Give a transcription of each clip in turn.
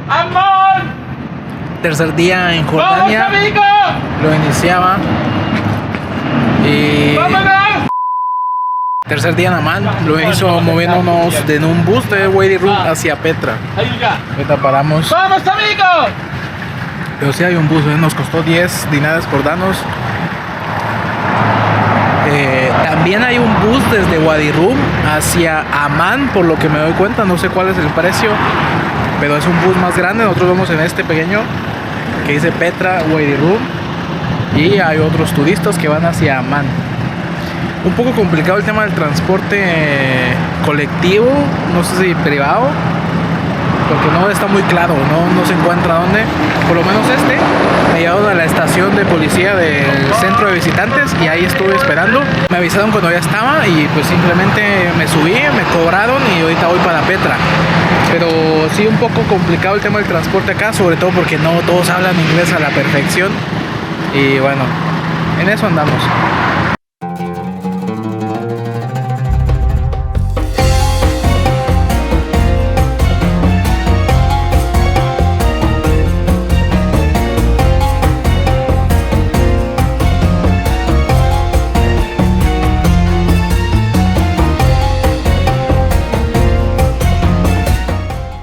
¡Amón! Tercer día en Jordania. ¡Vamos, amigo! Lo iniciaba. Y ¡Vámonos! tercer día en Amán. Lo hizo moviéndonos en un bus de Wadi Rum hacia Petra. Ahí ya. Ahorita paramos. ¡Vamos, amigo! Pero sí hay un bus, nos costó 10 dinares por danos. También hay un bus desde Wadi Rum hacia Amán, por lo que me doy cuenta, no sé cuál es el precio, pero es un bus más grande. Nosotros vamos en este pequeño que dice Petra, Wadi Rum, y hay otros turistas que van hacia Amán. Un poco complicado el tema del transporte colectivo, no sé si privado, porque no está muy claro, no se encuentra dónde. Por lo menos me llevaron a la estación de policía del centro de visitantes y ahí estuve esperando. Me avisaron cuando ya estaba y pues simplemente me subí, me cobraron y ahorita voy para Petra. Pero sí, un poco complicado el tema del transporte acá, sobre todo porque no todos hablan inglés a la perfección. Y bueno, en eso andamos.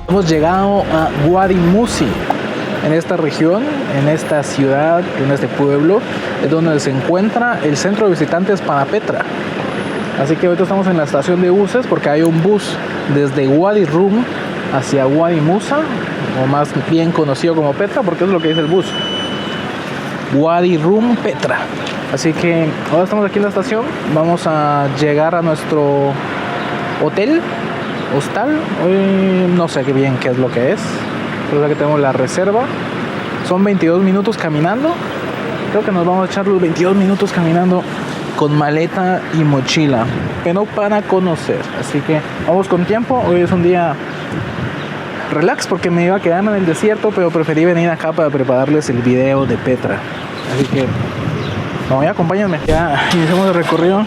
Hemos llegado a Wadi Musi. En esta región, en esta ciudad, en este pueblo, es donde se encuentra el centro de visitantes para Petra. Así que ahorita estamos en la estación de buses porque hay un bus desde Wadi Rum hacia Wadi Musa, o más bien conocido como Petra, porque es lo que dice el bus. Wadi Rum, Petra. Así que ahora estamos aquí en la estación. Vamos a llegar a nuestro hotel. Hostal, hoy no sé bien qué es lo que es, pero que tenemos la reserva. Son 22 minutos caminando. Creo que nos vamos a echar los 22 minutos caminando con maleta y mochila, pero para conocer. Así que vamos con tiempo. Hoy es un día relax porque me iba a quedar en el desierto, pero preferí venir acá para prepararles el video de Petra. Así que bueno, ya acompáñenme. Ya iniciamos el recorrido.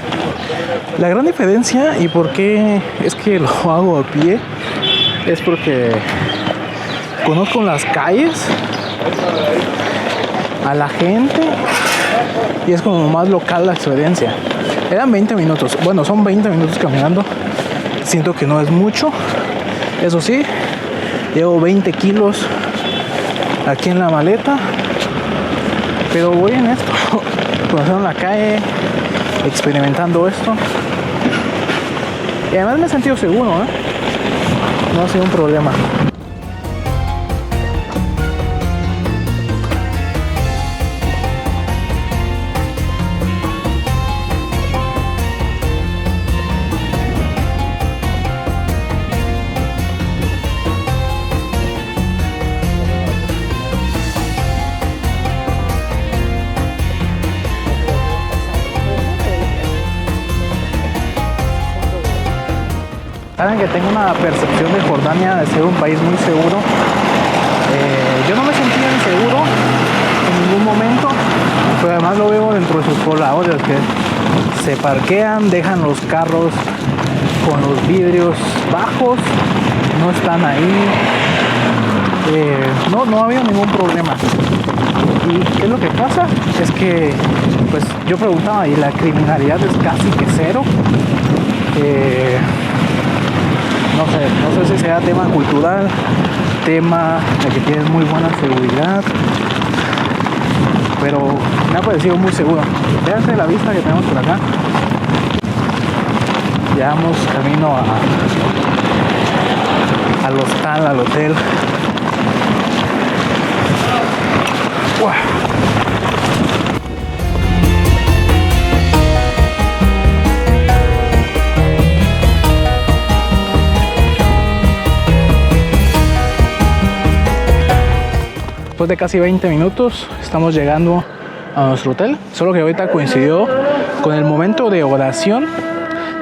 La gran diferencia y por qué es que lo hago a pie es porque conozco las calles, a la gente y es como más local la experiencia. Eran 20 minutos, bueno, son 20 minutos caminando. Siento que no es mucho. Eso sí, llevo 20 kilos aquí en la maleta, pero voy en esto, conociendo la calle, experimentando esto. Y además me he sentido seguro, no ha sido un problema. Saben que tengo una percepción de Jordania de ser un país muy seguro. Yo no me sentí inseguro en ningún momento, pero además lo veo dentro de sus pobladores que se parquean, dejan los carros con los vidrios bajos, no están ahí. No ha habido ningún problema. ¿Y qué es lo que pasa? Es que pues yo preguntaba y la criminalidad es casi que cero. No sé si sea tema cultural, tema de que tienen muy buena seguridad, pero me ha parecido muy seguro. Véanse la vista que tenemos por acá. Llevamos camino al hostal, al hotel. ¡Uah! Después de casi 20 minutos estamos llegando a nuestro hotel, solo que ahorita coincidió con el momento de oración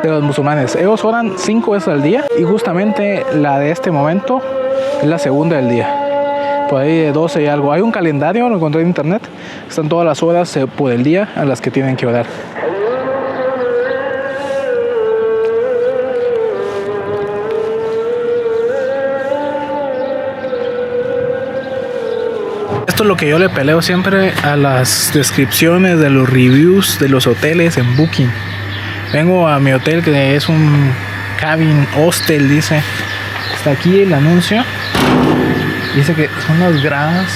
de los musulmanes. Ellos oran 5 veces al día y justamente la de este momento es la segunda del día. Por ahí de 12 y algo. Hay un calendario, lo encontré en internet, están todas las horas por el día a las que tienen que orar. Esto es lo que yo le peleo siempre a las descripciones de los reviews de los hoteles en Booking. Vengo a mi hotel, que es un cabin hostel, dice. Está aquí el anuncio. Dice que son las gradas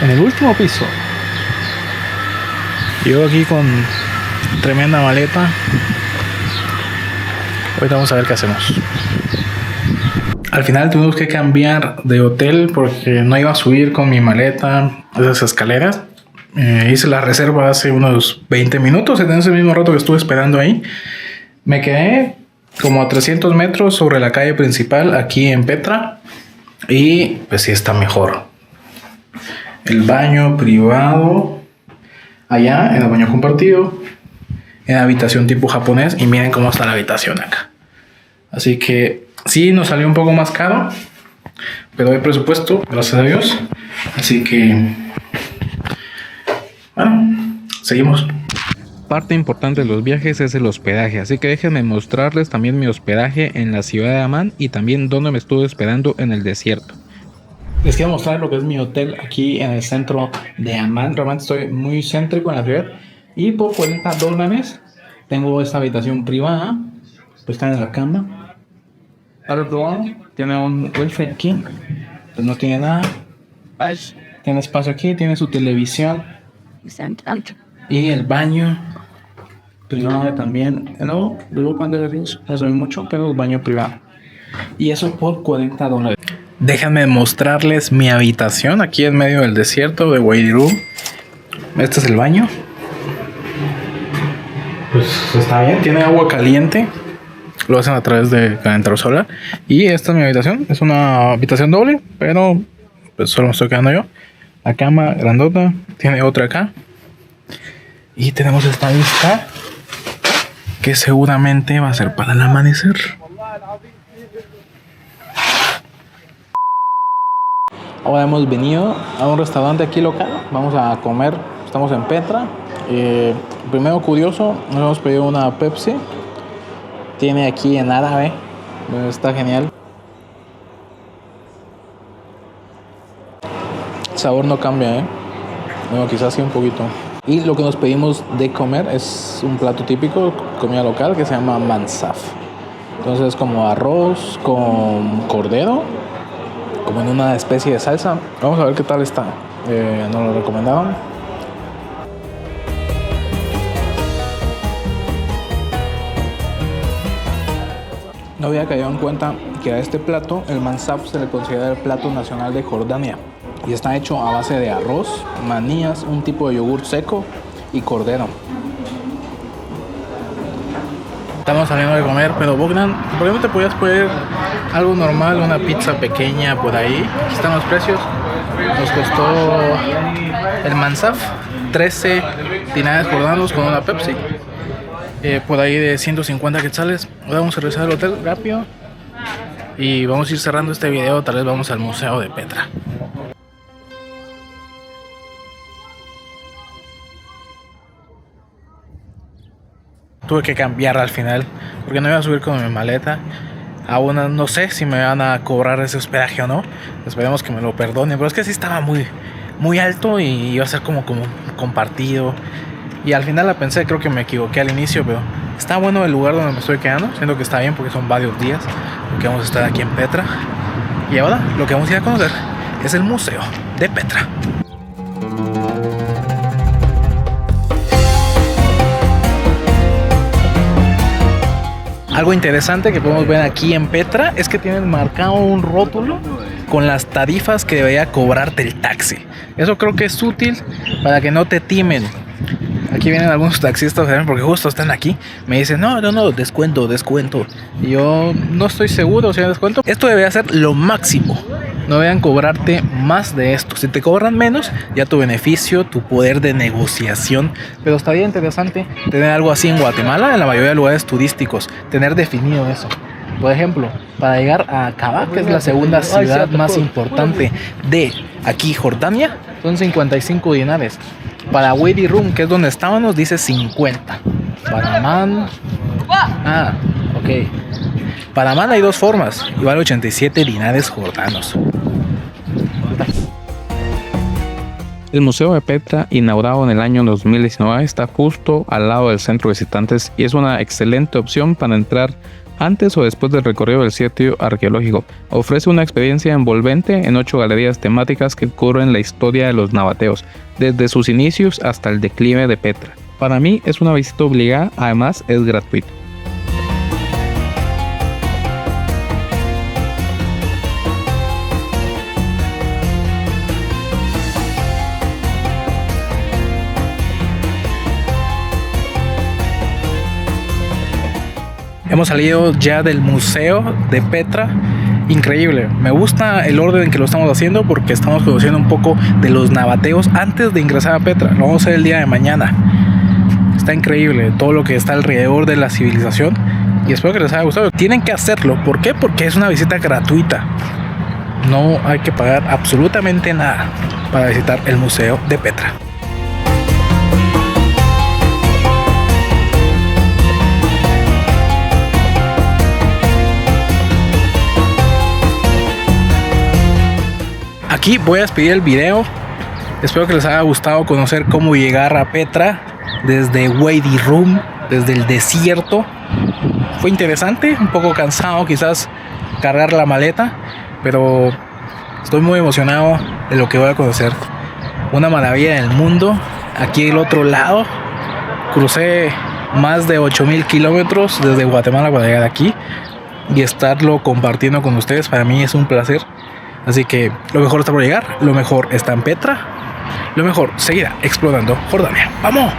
en el último piso. Yo aquí con tremenda maleta. Ahorita vamos a ver qué hacemos. Al final tuvimos que cambiar de hotel porque no iba a subir con mi maleta esas escaleras. Hice la reserva hace unos 20 minutos, en ese mismo rato que estuve esperando ahí. Me quedé como a 300 metros sobre la calle principal aquí en Petra. Y pues sí está mejor. El baño privado allá, en el baño compartido, en habitación tipo japonés. Y miren cómo está la habitación acá. Así que sí nos salió un poco más caro, pero hay presupuesto, gracias a Dios. Así que bueno, seguimos. Parte importante de los viajes es el hospedaje, así que déjenme mostrarles también mi hospedaje en la ciudad de Amán y también dónde me estuve hospedando en el desierto. Les quiero mostrar lo que es mi hotel aquí en el centro de Amán. Realmente estoy muy céntrico en la ciudad y por $40 tengo esta habitación privada. Pues está en la cama. Al otro lado tiene un wifi aquí, pues no tiene nada. Tiene espacio aquí, tiene su televisión y el baño privado también. No, luego cuando le soy mucho, pero el baño privado. Y eso por $40. Déjenme mostrarles mi habitación aquí en medio del desierto de Wadi Rum. Este es el baño. Pues está bien, tiene agua caliente. Lo hacen a través de calentador solar. Y esta es mi habitación. Es una habitación doble, pero pues solo me estoy quedando yo. La cama grandota. Tiene otra acá. Y tenemos esta vista que seguramente va a ser para el amanecer. Ahora hemos venido a un restaurante aquí local. Vamos a comer. Estamos en Petra. Primero curioso, nos hemos pedido una Pepsi. Tiene aquí en árabe. Está genial. El sabor no cambia, Bueno, quizás sí un poquito. Y lo que nos pedimos de comer es un plato típico, comida local, que se llama mansaf. Entonces es como arroz con cordero, como en una especie de salsa. Vamos a ver qué tal está. Nos lo recomendaron. No había caído en cuenta que a este plato, el mansaf, se le considera el plato nacional de Jordania. Y está hecho a base de arroz, manías, un tipo de yogur seco y cordero. Estamos saliendo de comer, pero Bogdan, ¿por qué no te podías pedir algo normal, una pizza pequeña por ahí? Aquí están los precios. Nos costó el mansaf 13 dinares jordanos con una Pepsi. Por ahí de 150 quetzales. Ahora vamos a regresar al hotel rápido y vamos a ir cerrando este video. Tal vez vamos al museo de Petra. Tuve que cambiar al final porque no iba a subir con mi maleta. Aún no sé si me van a cobrar ese hospedaje o no. Esperemos que me lo perdonen, pero es que sí estaba muy alto y iba a ser como compartido. Y al final la pensé, creo que me equivoqué al inicio, pero está bueno el lugar donde me estoy quedando. Siento que está bien porque son varios días que vamos a estar aquí en Petra. Y ahora lo que vamos a ir a conocer es el museo de Petra. Algo interesante que podemos ver aquí en Petra es que tienen marcado un rótulo con las tarifas que debería cobrarte el taxi. Eso creo que es útil para que no te timen. Aquí vienen algunos taxistas, porque justo están aquí. Me dicen, no, descuento. Y yo no estoy seguro si hay descuento. Esto debería ser lo máximo. No deberían cobrarte más de esto. Si te cobran menos, ya tu beneficio, tu poder de negociación. Pero estaría interesante tener algo así en Guatemala, en la mayoría de lugares turísticos. Tener definido eso. Por ejemplo, para llegar a Kabak, que es la segunda ciudad más importante de aquí, Jordania, son 55 dinares. Para Wadi Rum, que es donde estábamos, dice 50. Para Amán... ok. Para Amán hay dos formas y vale 87 dinares jordanos. El Museo de Petra, inaugurado en el año 2019, está justo al lado del centro de visitantes y es una excelente opción para entrar antes o después del recorrido del sitio arqueológico. Ofrece una experiencia envolvente en 8 galerías temáticas que cubren la historia de los nabateos, desde sus inicios hasta el declive de Petra. Para mí es una visita obligada, además es gratuita. Hemos salido ya del Museo de Petra. Increíble, me gusta el orden en que lo estamos haciendo porque estamos conociendo un poco de los nabateos antes de ingresar a Petra. Lo vamos a hacer el día de mañana. Está increíble todo lo que está alrededor de la civilización y espero que les haya gustado. Tienen que hacerlo, ¿por qué? Porque es una visita gratuita. No hay que pagar absolutamente nada para visitar el Museo de Petra. Aquí voy a despedir el video. Espero que les haya gustado conocer cómo llegar a Petra desde Wadi Rum, desde el desierto. Fue interesante, un poco cansado quizás cargar la maleta, pero estoy muy emocionado de lo que voy a conocer. Una maravilla del mundo. Aquí del otro lado crucé más de 8,000 kilómetros desde Guatemala para llegar aquí y estarlo compartiendo con ustedes para mí es un placer. Así que lo mejor está por llegar, lo mejor está en Petra, lo mejor seguirá explorando Jordania. ¡Vamos!